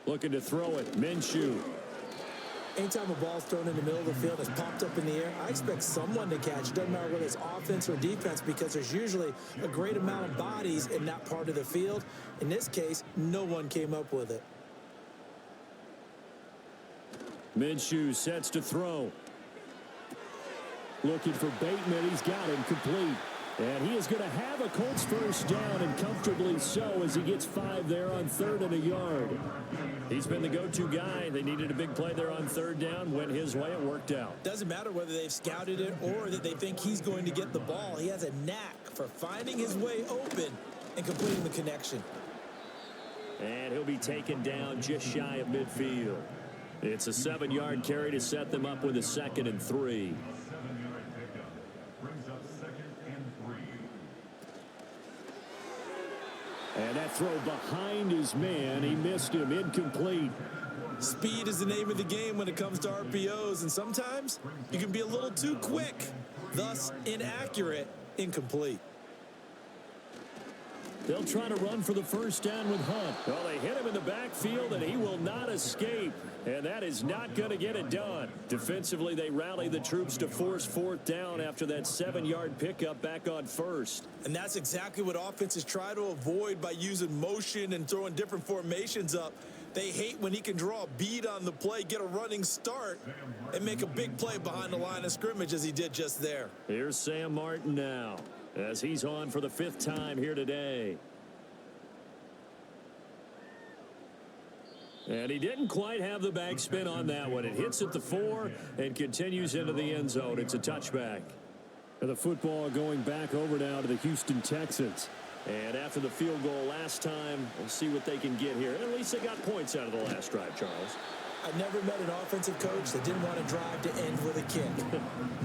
Looking to throw it, Minshew. Anytime a ball's thrown in the middle of the field, it's popped up in the air, I expect someone to catch. Doesn't matter whether it's offense or defense, because there's usually a great amount of bodies in that part of the field. In this case, no one came up with it. Minshew sets to throw. Looking for Bateman. He's got him complete. And he is going to have a Colts first down, and comfortably so, as he gets 5 there on 3rd and a yard. He's been the go-to guy. They needed a big play there on 3rd down. Went his way. It worked out. Doesn't matter whether they've scouted it or that they think he's going to get the ball. He has a knack for finding his way open and completing the connection. And he'll be taken down just shy of midfield. It's a 7-yard carry to set them up with a 2nd and 3. And that throw behind his man. He missed him. Incomplete. Speed is the name of the game when it comes to RPOs, and sometimes you can be a little too quick, thus inaccurate, incomplete. They'll try to run for the first down with Hunt. Well, they hit him in the backfield, and he will not escape. And that is not going to get it done. Defensively, they rally the troops to force fourth down after that 7-yard pickup back on first. And that's exactly what offenses try to avoid by using motion and throwing different formations up. They hate when he can draw a bead on the play, get a running start, and make a big play behind the line of scrimmage as he did just there. Here's Sam Martin now, as he's on for the 5th time here today. And he didn't quite have the backspin on that one. It hits at the 4 and continues into the end zone. It's a touchback. And the football going back over now to the Houston Texans. And after the field goal last time, we'll see what they can get here. At least they got points out of the last drive, Charles. I never met an offensive coach that didn't want to drive to end with a kick.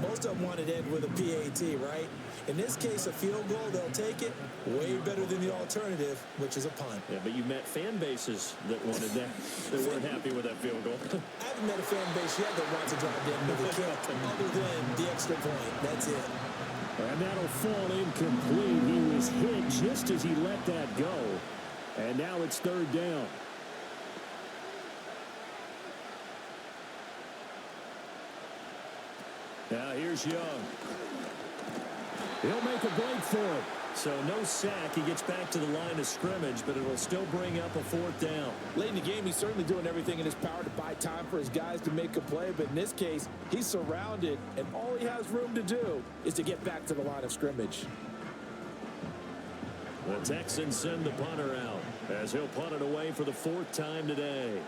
Most of them wanted to end with a PAT, right? In this case, a field goal, they'll take it way better than the alternative, which is a punt. Yeah, but you met fan bases that wanted that, that weren't happy with that field goal. I haven't met a fan base yet that wants to drive to end with a kick, other than the extra point. That's it. And that'll fall incomplete. He was hit just as he let that go. And now it's 3rd down. Now here's Young. He'll make a break for it. So no sack. He gets back to the line of scrimmage, but it will still bring up a 4th down. Late in the game, he's certainly doing everything in his power to buy time for his guys to make a play. But in this case, he's surrounded, and all he has room to do is to get back to the line of scrimmage. The Texans send the punter out as he'll punt it away for the 4th time today.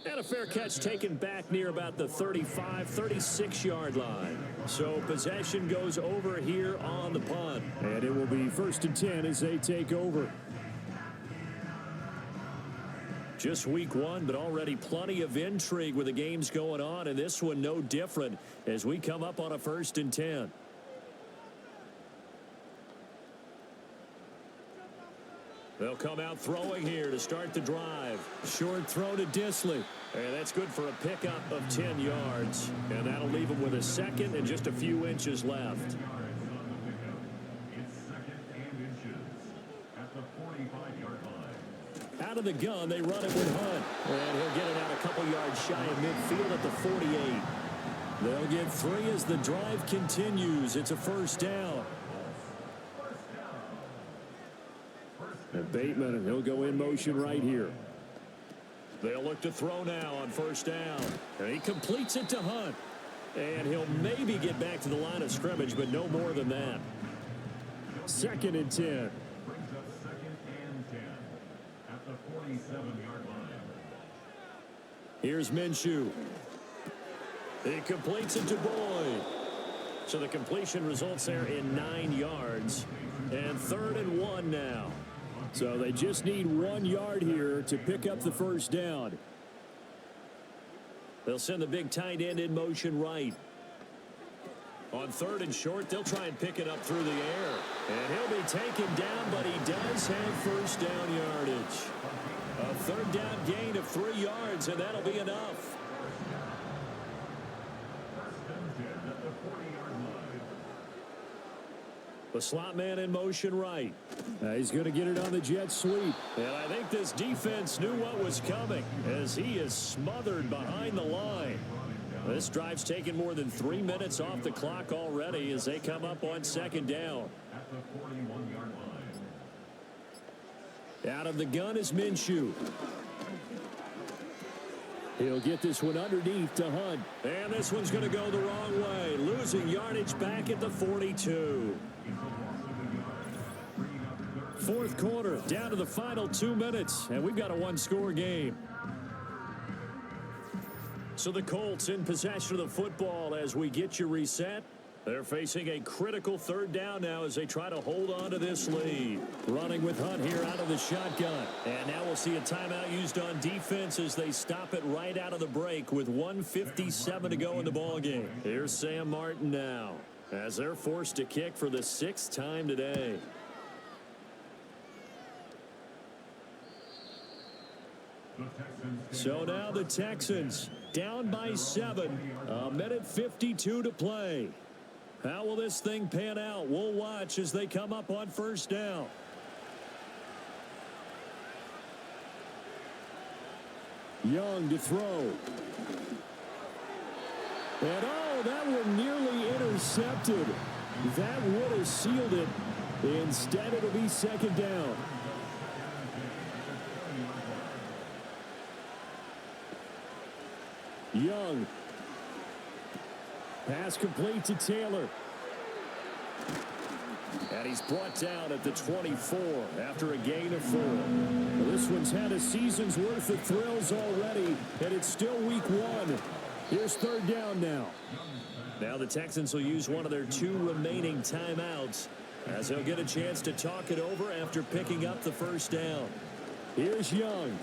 And a fair catch taken back near about the 35, 36-yard line. So possession goes over here on the punt. And it will be 1st and 10 as they take over. Just week 1, but already plenty of intrigue with the games going on, and this one no different as we come up on a 1st and 10. They'll come out throwing here to start the drive. Short throw to Disley. And that's good for a pickup of 10 yards. And that'll leave him with a 2nd and just a few inches left. It's 2nd and inches at the 45-yard line. Out of the gun, they run it with Hunt. And he'll get it out a couple yards shy of midfield at the 48. They'll get 3 as the drive continues. It's a 1st down. And Bateman, he'll go in motion right here. They'll look to throw now on 1st down. And he completes it to Hunt. And he'll maybe get back to the line of scrimmage, but no more than that. 2nd and 10. Brings up 2nd and 10 at the 47-yard line. Here's Minshew. He completes it to Boyd. So the completion results there in 9 yards. And 3rd and 1 now. So they just need 1 yard here to pick up the 1st down. They'll send the big tight end in motion right. On 3rd and short, they'll try and pick it up through the air. And he'll be taken down, but he does have 1st down yardage. A 3rd down gain of 3 yards, and that'll be enough. 1st and 10 at the 40-yard line. The slot man in motion right. He's going to get it on the jet sweep. And I think this defense knew what was coming as he is smothered behind the line. This drive's taken more than 3 minutes off the clock already as they come up on 2nd down. At the 41-yard line. Out of the gun is Minshew. He'll get this one underneath to Hunt. And this one's going to go the wrong way. Losing yardage back at the 42. 4th quarter, down to the final 2 minutes, and we've got a 1-score game. So the Colts in possession of the football as we get you reset. They're facing a critical 3rd down now as they try to hold on to this lead. Running with Hunt here out of the shotgun. And now we'll see a timeout used on defense as they stop it right out of the break with 1:57 to go in the ballgame. Here's Sam Martin now as they're forced to kick for the 6th time today. So now the Texans down by 7. A minute 52 to play. How will this thing pan out? We'll watch as they come up on first down. Young to throw. And oh, that one nearly intercepted. That would have sealed it. Instead, it'll be second down. Young. Pass complete to Taylor. And he's brought down at the 24 after a gain of 4. Well, this one's had a season's worth of thrills already, and it's still week 1. Here's third down now. Now the Texans will use one of their 2 remaining timeouts as they'll get a chance to talk it over after picking up the first down. Here's Young.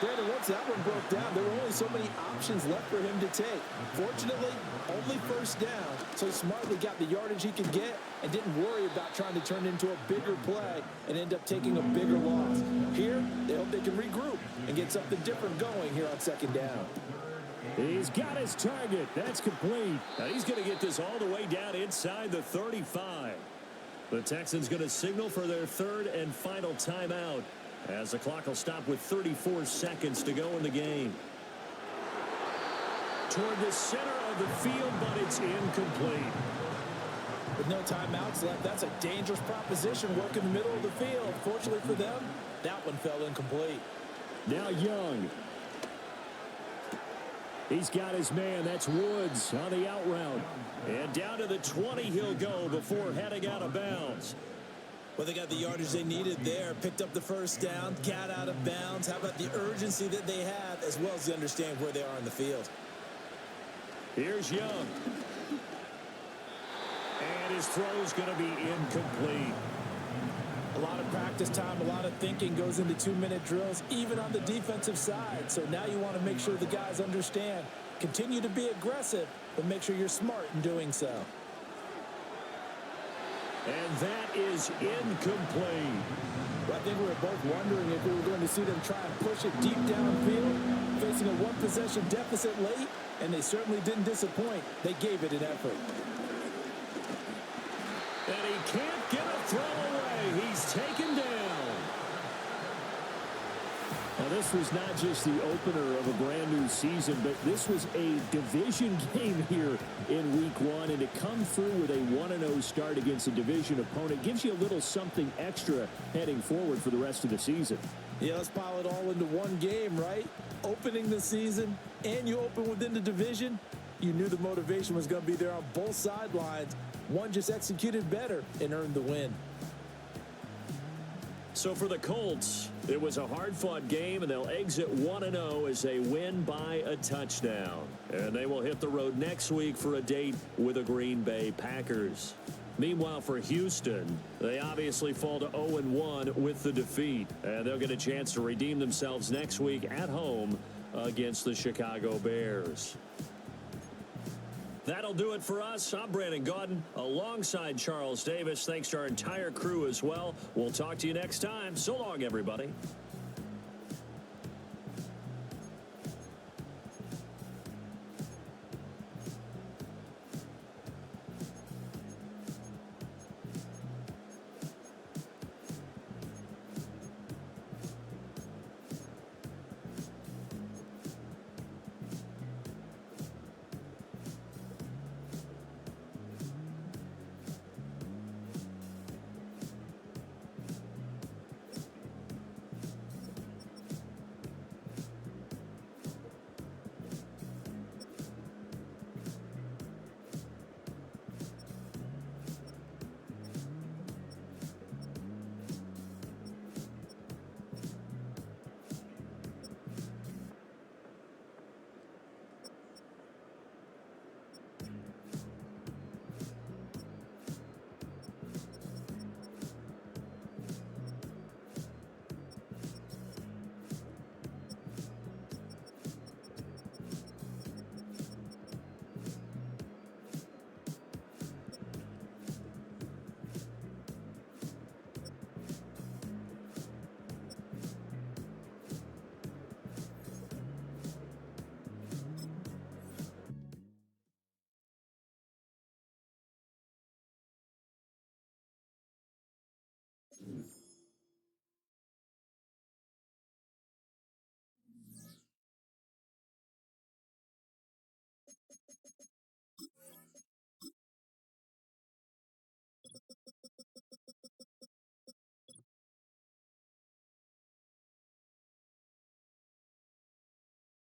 Brandon, once that one broke down, there were only so many options left for him to take. Fortunately, only first down, so he smartly got the yardage he could get and didn't worry about trying to turn into a bigger play and end up taking a bigger loss. Here, they hope they can regroup and get something different going here on second down. He's got his target. That's complete. And he's going to get this all the way down inside the 35. The Texans going to signal for their third and final timeout as the clock will stop with 34 seconds to go in the game. Toward the center of the field, but it's incomplete. With no timeouts left, that's a dangerous proposition. Work in the middle of the field. Fortunately for them, that one fell incomplete. Now Young. He's got his man. That's Woods on the out route. And down to the 20 he'll go before heading out of bounds. Well, they got the yardage they needed there, picked up the first down, got out of bounds. How about the urgency that they have, as well as the understand where they are in the field? Here's Young. And his throw's going to be incomplete. A lot of practice time, a lot of thinking goes into 2-minute drills, even on the defensive side. So now you want to make sure the guys understand. Continue to be aggressive, but make sure you're smart in doing so. And that is incomplete. Well, I think we were both wondering if we were going to see them try and push it deep downfield, facing a one-possession deficit late, and they certainly didn't disappoint. They gave it an effort. And he can't get a throw away. He's taken down. Now, this was not just the opener of a brand new season, but this was a division game here in week 1. And to come through with a 1-0 start against a division opponent gives you a little something extra heading forward for the rest of the season. Yeah, let's pile it all into one game, right? Opening the season, and you open within the division. You knew the motivation was going to be there on both sidelines. One just executed better and earned the win. So for the Colts, it was a hard-fought game, and they'll exit 1-0 as they win by a touchdown. And they will hit the road next week for a date with the Green Bay Packers. Meanwhile, for Houston, they obviously fall to 0-1 with the defeat. And they'll get a chance to redeem themselves next week at home against the Chicago Bears. That'll do it for us. I'm Brandon Gaudin alongside Charles Davis. Thanks to our entire crew as well. We'll talk to you next time. So long, everybody.